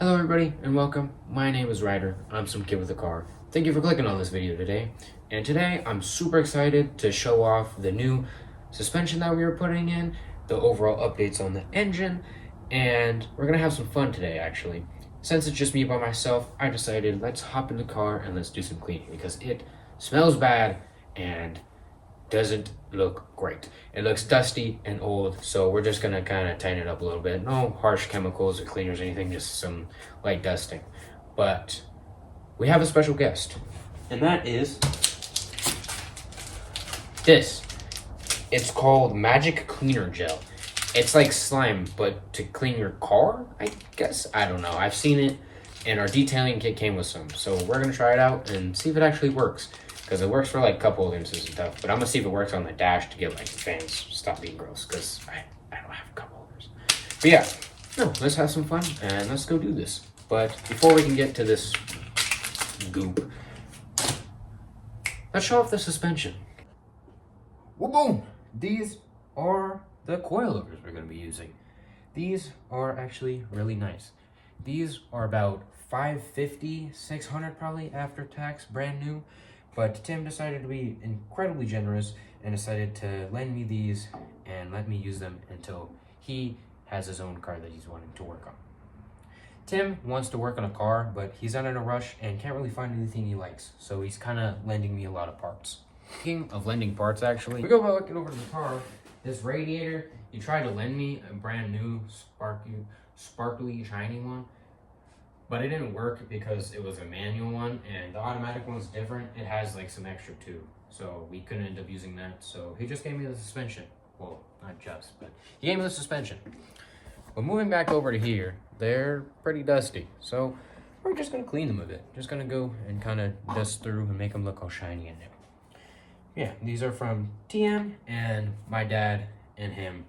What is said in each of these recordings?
Hello everybody and welcome. My name is Ryder. I'm some kid with a car. Thank you for clicking on this video today. And today I'm super excited to show off the new suspension that we are putting in, the overall updates on the engine, and we're gonna have some fun today actually. Since it's just me by myself, I decided let's hop in the car and let's do some cleaning because it smells bad and doesn't look great. It looks dusty and old, so we're just gonna kind of tighten it up a little bit. No harsh chemicals or cleaners or anything, just some light dusting. But we have a special guest, and that is this. It's called Magic Cleaner Gel. It's like slime, but to clean your car, I guess. I don't know. I've seen it, and our detailing kit came with some. So we're gonna try it out and see if it actually works. Because it works for like cup holders and stuff, but I'm gonna see if it works on the dash to get like fans stop being gross, because I don't have cup holders. But yeah, no, let's have some fun and let's go do this. But before we can get to this goop, let's show off the suspension. Well, boom! These are the coilovers we're gonna be using. These are actually really nice. These are about $550, $600 probably after tax, brand new. But Tim decided to be incredibly generous and decided to lend me these and let me use them until he has his own car that he's wanting to work on. Tim wants to work on a car, but he's not in a rush and can't really find anything he likes, so he's kind of lending me a lot of parts. Speaking of lending parts, actually, we go by looking over to the car. This radiator, he tried to lend me a brand new sparkly, shiny one. But it didn't work because it was a manual one, and the automatic one's different. It has like some extra too, so we couldn't end up using that. So he just gave me the suspension. Well, not just, but he gave me the suspension. But moving back over to here, they're pretty dusty. So we're just gonna clean them a bit. Just gonna go and kind of dust through and make them look all shiny and new. Yeah, these are from TM and my dad and him.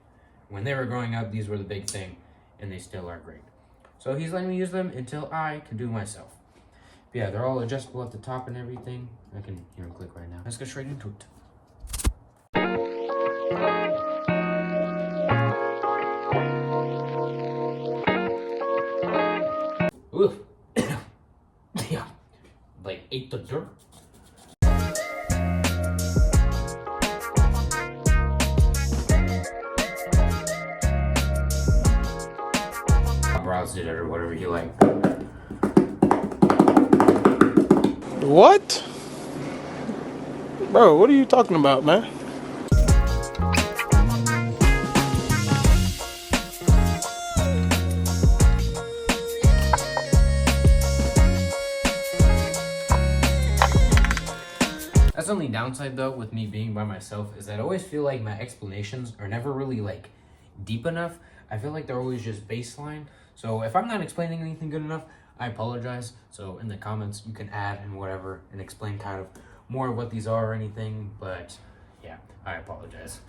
When they were growing up, these were the big thing, and they still are great. So he's letting me use them until I can do myself. But yeah, they're all adjustable at the top and everything. I can hear them click right now. Let's go straight into it. Oof. Yeah, like ate the dirt. Browsed it or whatever you like. What? Bro, what are you talking about, man? That's the only downside though with me being by myself is that I always feel like my explanations are never really like deep enough. I feel like they're always just baseline. So if I'm not explaining anything good enough, I apologize. So in the comments, you can add and whatever and explain kind of more of what these are or anything. But yeah, I apologize.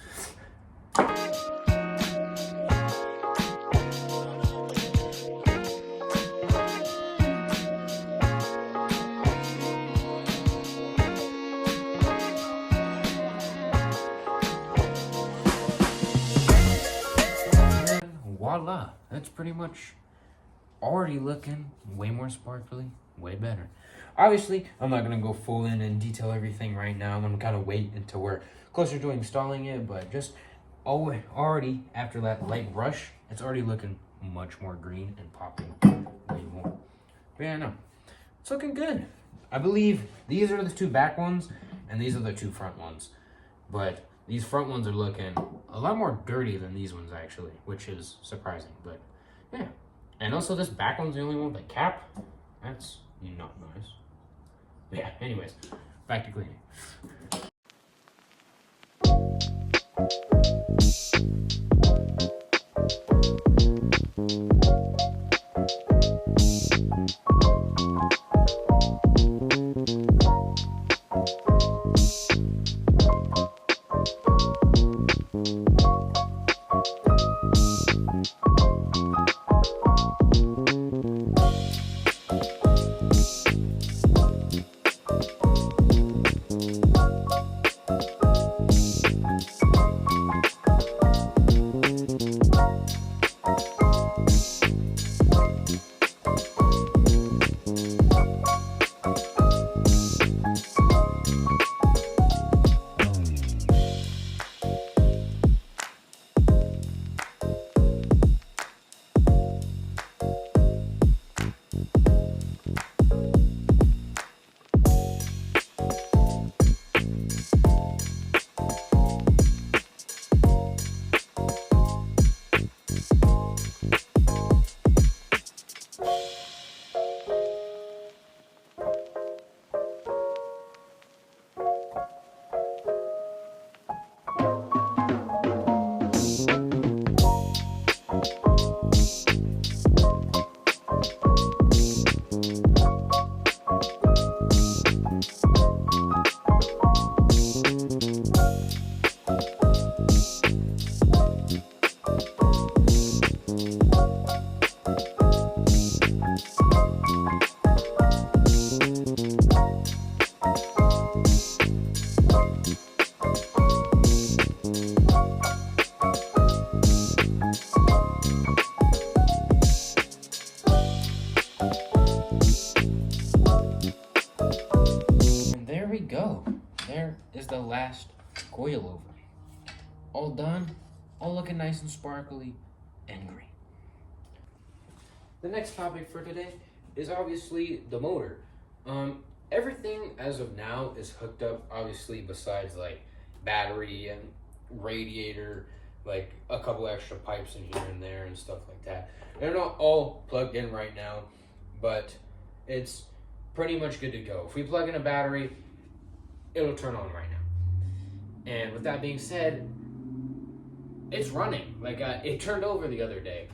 Voila, that's pretty much already looking way more sparkly, way better. Obviously, I'm not going to go full in and detail everything right now. I'm going to kind of wait until we're closer to installing it, but just already after that light brush, it's already looking much more green and popping way more. But yeah, no, it's looking good. I believe these are the two back ones and these are the two front ones, but these front ones are looking a lot more dirty than these ones actually, which is surprising, but yeah. And also this back one's the only one with a cap. That's not nice. But yeah, anyways, back to cleaning. all done, all looking nice and sparkly and green. The next topic for today is obviously the motor. Everything as of now is hooked up, obviously, besides like battery and radiator, like a couple extra pipes in here and there and stuff like that. They're not all plugged in right now, but it's pretty much good to go. If we plug in a battery, it'll turn on right now. And with that being said, it's running. Like it turned over the other day.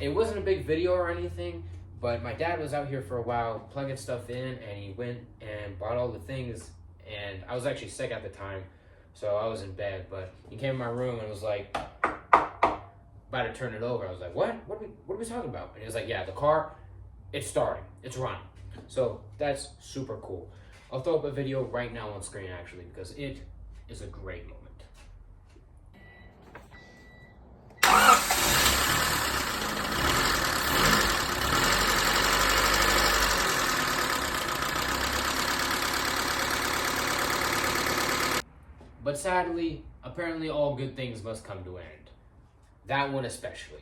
It wasn't a big video or anything, but my dad was out here for a while plugging stuff in, and he went and bought all the things, and I was actually sick at the time, so I was in bed, but he came in my room and was like, about to turn it over. I was like, what are we talking about? And he was like, yeah, the car, it's starting, it's running. So that's super cool. I'll throw up a video right now on screen, actually, because it is a great moment. But sadly, apparently all good things must come to an end. That one especially.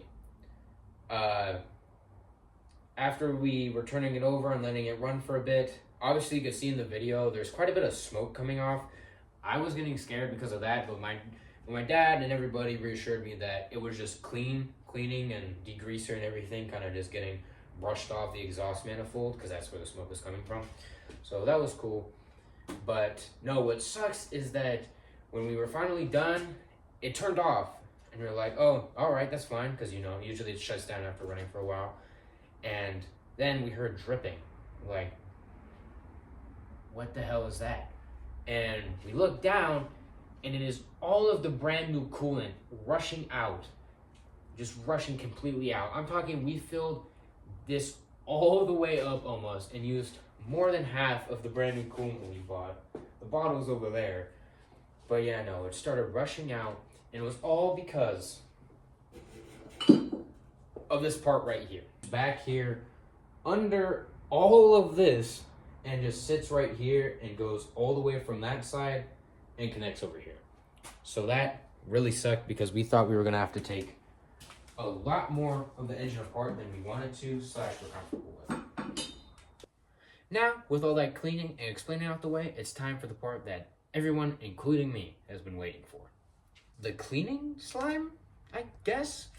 After we were turning it over and letting it run for a bit, obviously you could see in the video, there's quite a bit of smoke coming off. I was getting scared because of that, but my dad and everybody reassured me that it was just cleaning and degreaser and everything, kind of just getting brushed off the exhaust manifold, because that's where the smoke was coming from. So that was cool. But no, what sucks is that when we were finally done, it turned off. And we were like, oh, all right, that's fine. Because, usually it shuts down after running for a while. And then we heard dripping. Like, what the hell is that? And we looked down, and it is all of the brand new coolant rushing out. Just rushing completely out. I'm talking, we filled this all the way up almost and used more than half of the brand new coolant we bought. The bottle's over there. But yeah, no, it started rushing out, and it was all because of this part right here. Back here, under all of this, and just sits right here and goes all the way from that side and connects over here. So that really sucked because we thought we were gonna have to take a lot more of the engine apart than we wanted to, / we're comfortable with. Now, with all that cleaning and explaining out the way, it's time for the part that everyone, including me, has been waiting for. The cleaning slime, I guess?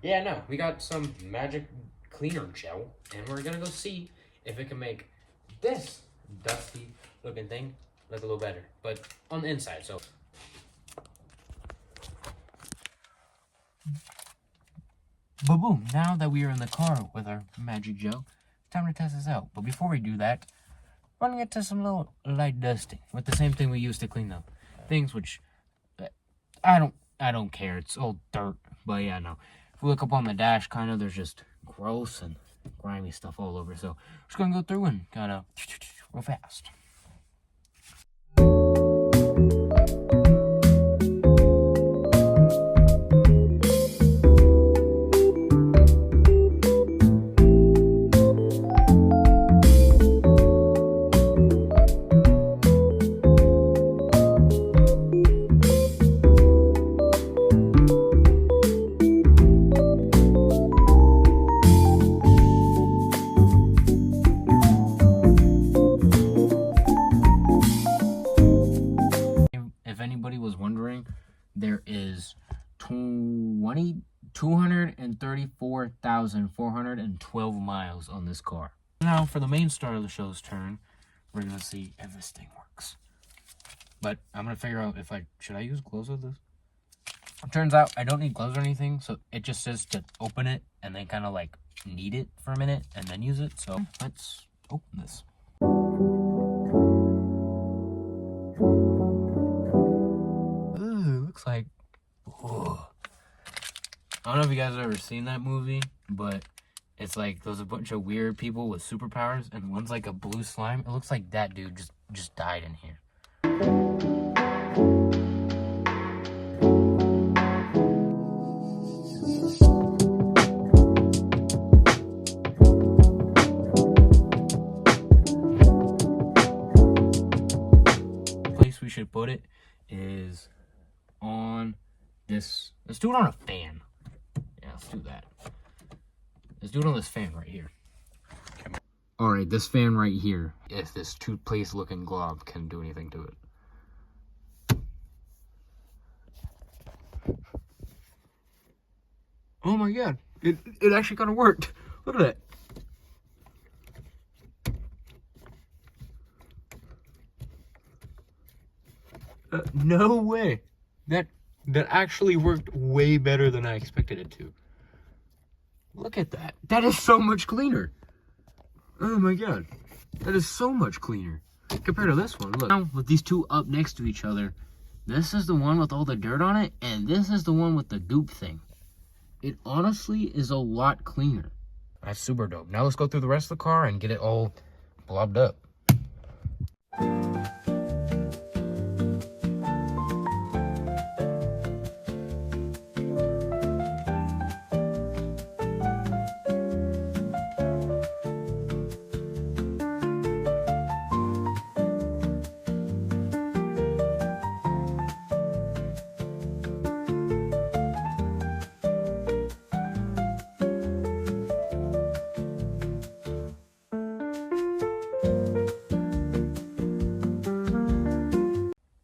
Yeah, no, we got some magic cleaner gel, and we're gonna go see if it can make this dusty looking thing look a little better, but on the inside, so. Boom, now that we are in the car with our magic gel, time to test this out. But before we do that, we're gonna get to some little light dusting with the same thing we used to clean up things, which I don't care. It's all dirt, but yeah, no. If we look up on the dash, kind of, there's just gross and grimy stuff all over. So we're just gonna go through and kind of real fast. There is 234,412 miles on this car. Now, for the main star of the show's turn, we're going to see if this thing works. But I'm going to figure out if should I use gloves with this? It turns out I don't need gloves or anything, so it just says to open it and then kind of like knead it for a minute and then use it. So let's open this. Looks like, I don't know if you guys have ever seen that movie, but it's like there's a bunch of weird people with superpowers, and one's like a blue slime. It looks like that dude just died in here. The place we should put it is on this Let's do it on a fan. Yeah, let's do that. Let's do it on this fan right here. Alright, this fan right here, if this toothpaste looking glove can do anything to it. Oh my god, it actually kind of worked. Look at that. No way. That actually worked way better than I expected it to. Look at that. That is so much cleaner. Oh my god. That is so much cleaner compared to this one. Look, now with these two up next to each other, this is the one with all the dirt on it, and this is the one with the goop thing. It honestly is a lot cleaner. That's super dope. Now let's go through the rest of the car and get it all blobbed up.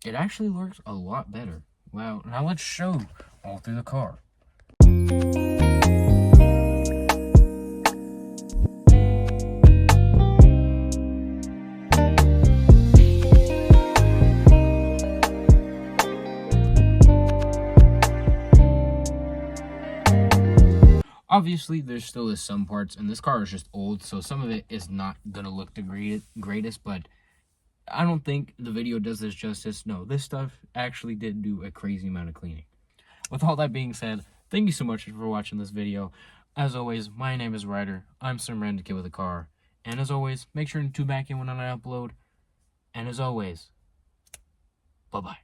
It actually works a lot better. Wow, now let's show all through the car. Obviously, there still is some parts, and this car is just old, so some of it is not gonna look the greatest, but I don't think the video does this justice. No, this stuff actually did do a crazy amount of cleaning. With all that being said, thank you so much for watching this video. As always, my name is Ryder. I'm some random kid with a car. And as always, make sure to tune back in when I upload. And as always, bye-bye.